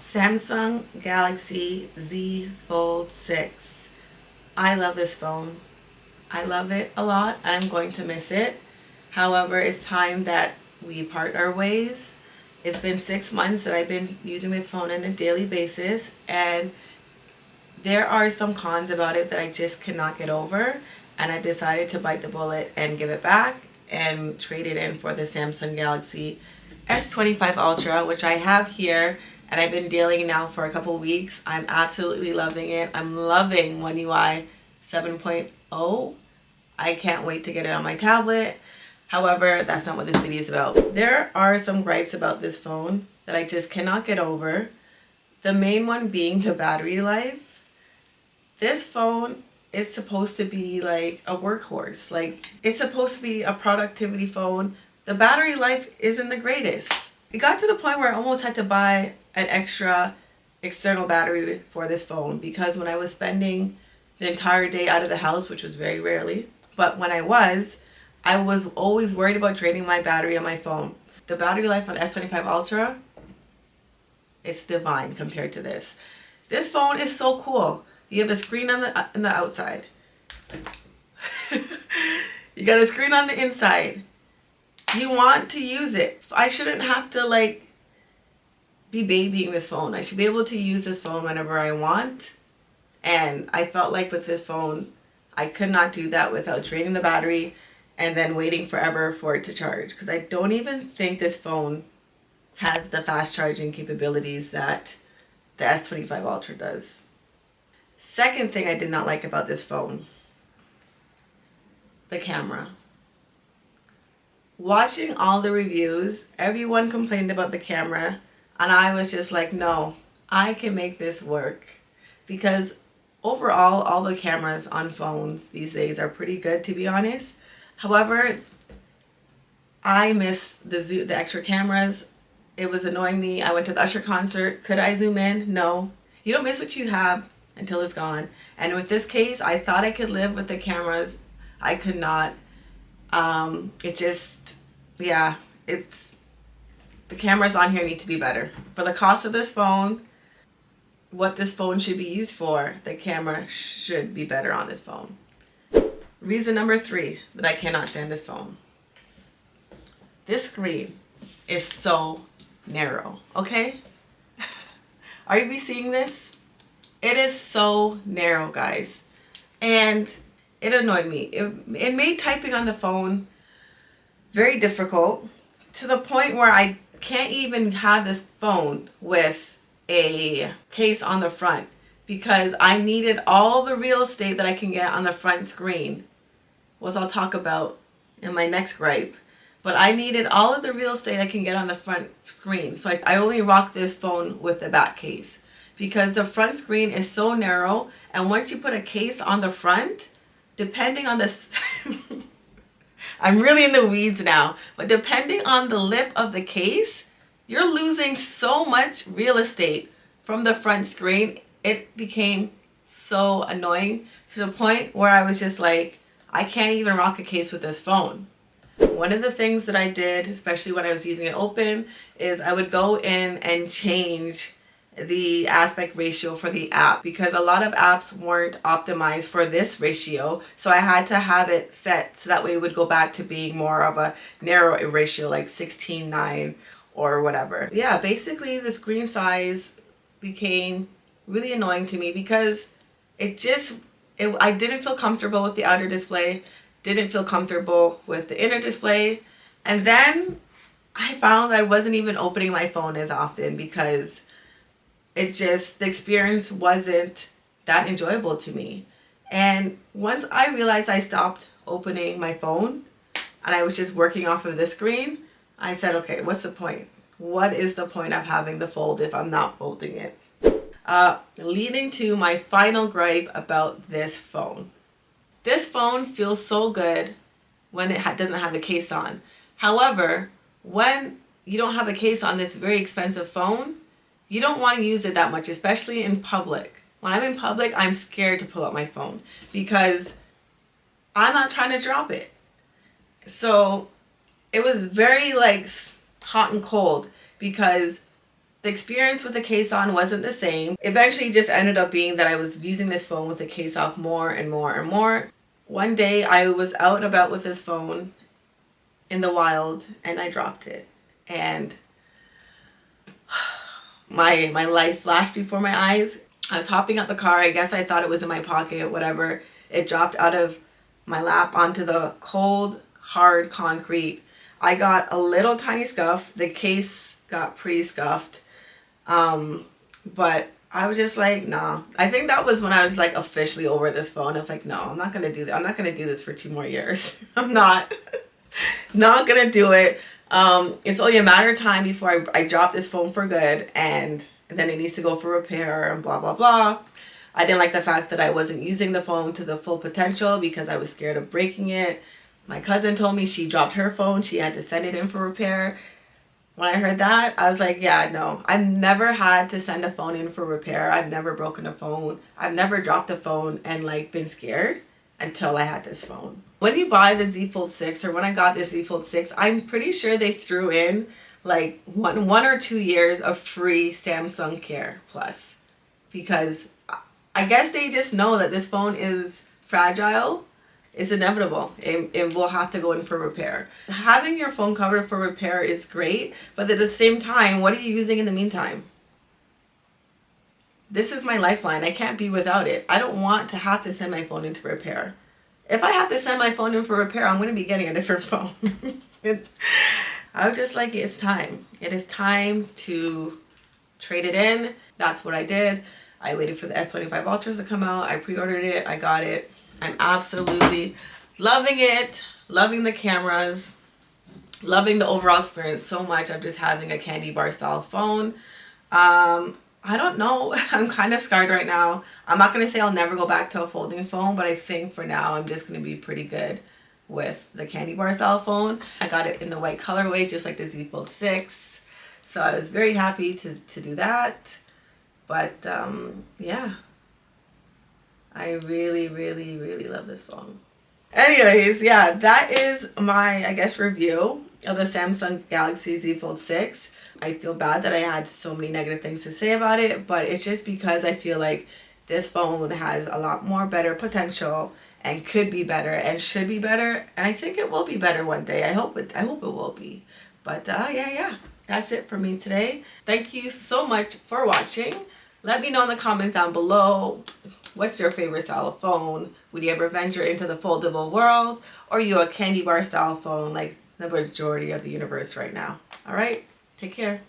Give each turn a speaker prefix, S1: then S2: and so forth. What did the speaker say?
S1: Samsung Galaxy Z Fold 6. I love this phone. I love it a lot. I'm going to miss it. However, it's time that we part our ways. It's been 6 months that I've been using this phone on a daily basis, and there are some cons about it that I just cannot get over, and I decided to bite the bullet and give it back and trade it in for the Samsung Galaxy S25 Ultra, which I have here, and I've been dealing now for a couple weeks. I'm absolutely loving it. I'm loving One UI 7.0. I can't wait to get it on my tablet. However, that's not what this video is about. There are some gripes about this phone that I just cannot get over. The main one being the battery life. This phone is supposed to be like a workhorse. Like, it's supposed to be a productivity phone. The battery life isn't the greatest. It got to the point where I almost had to buy an extra external battery for this phone, because when I was spending the entire day out of the house, which was very rarely, but when I was always worried about draining my battery on my phone. The battery life on the S25 Ultra, it's divine compared to this. This phone is so cool. You have a screen on the outside. You got a screen on the inside. You want to use it. I shouldn't have to be babying this phone. I should be able to use this phone whenever I want. And I felt like with this phone, I could not do that without draining the battery and then waiting forever for it to charge. Because I don't even think this phone has the fast charging capabilities that the S25 Ultra does. Second thing I did not like about this phone, the camera. Watching all the reviews, everyone complained about the camera, and I was just like, no, I can make this work. Because overall, all the cameras on phones these days are pretty good, to be honest. However, I miss the extra cameras. It was annoying me. I went to the Usher concert. Could I zoom in? No. You don't miss what you have until it's gone. And with this case, I thought I could live with the cameras. I could not. The cameras on here need to be better. For the cost of this phone, what this phone should be used for, the camera should be better on this phone. Reason number 3 that I cannot stand this phone. This screen is so narrow, okay? Are you seeing this? It is so narrow, guys. And it annoyed me. It made typing on the phone very difficult, to the point where I can't even have this phone with a case on the front, because I needed all the real estate that I can get on the front screen, which I'll talk about in my next gripe. But I needed all of the real estate I can get on the front screen. So I only rock this phone with the back case, because the front screen is so narrow. And once you put a case on the front, depending on this, I'm really in the weeds now, but depending on the lip of the case, you're losing so much real estate from the front screen. It became so annoying, to the point where I was just like, I can't even rock a case with this phone. One of the things that I did, especially when I was using it open, is I would go in and change the aspect ratio for the app, because a lot of apps weren't optimized for this ratio. So I had to have it set so that way it would go back to being more of a narrow ratio, like 16:9 or whatever. Yeah, basically the screen size became really annoying to me, because I didn't feel comfortable with the outer display, didn't feel comfortable with the inner display. And then I found that I wasn't even opening my phone as often, because the experience wasn't that enjoyable to me. And once I realized I stopped opening my phone and I was just working off of this screen, I said, okay, what's the point? What is the point of having the fold if I'm not folding it? Leading to my final gripe about this phone. This phone feels so good when it doesn't have a case on. However, when you don't have a case on this very expensive phone, you don't want to use it that much, especially in public. When I'm in public, I'm scared to pull out my phone, because I'm not trying to drop it. So it was very hot and cold, because The experience with the case on wasn't the same. Eventually, it just ended up being that I was using this phone with the case off more and more and more. One day, I was out and about with this phone in the wild, and I dropped it. And my life flashed before my eyes. I was hopping out the car. I guess I thought it was in my pocket, whatever. It dropped out of my lap onto the cold, hard concrete. I got a little tiny scuff. The case got pretty scuffed. But I was just like, nah. I think that was when I was like officially over this phone. I was like, no, I'm not going to do that. I'm not going to do this for 2 more years. I'm not going to do it. It's only a matter of time before I drop this phone for good, and then it needs to go for repair and blah, blah, blah. I didn't like the fact that I wasn't using the phone to the full potential because I was scared of breaking it. My cousin told me she dropped her phone. She had to send it in for repair. When I heard that, I was like, yeah, no. I've never had to send a phone in for repair. I've never broken a phone. I've never dropped a phone and like been scared until I had this phone. When you buy the Z Fold 6, or when I got this Z Fold 6, I'm pretty sure they threw in like one or 2 years of free Samsung Care Plus, because I guess they just know that this phone is fragile. It's inevitable. It will have to go in for repair. Having your phone covered for repair is great, but at the same time, what are you using in the meantime? This is my lifeline. I can't be without it. I don't want to have to send my phone in to repair. If I have to send my phone in for repair, I'm going to be getting a different phone. I was just like, it's time. It is time to trade it in. That's what I did. I waited for the S25 Ultras to come out. I pre-ordered it. I got it. I'm absolutely loving it. Loving the cameras. Loving the overall experience so much. I'm just having a candy bar style phone. I don't know. I'm kind of scarred right now. I'm not going to say I'll never go back to a folding phone, but I think for now I'm just going to be pretty good with the candy bar style phone. I got it in the white colorway, just like the Z Fold 6. So I was very happy to do that. But yeah, I really, really, really love this phone. Anyways, yeah, that is my, I guess, review of the Samsung Galaxy Z Fold 6. I feel bad that I had so many negative things to say about it, but it's just because I feel like this phone has a lot more better potential and could be better and should be better, and I think it will be better one day. I hope it will be. But yeah, that's it for me today. Thank you so much for watching. Let me know in the comments down below, what's your favorite style of phone? Would you ever venture into the foldable world? Or are you a candy bar style phone like the majority of the universe right now? All right, take care.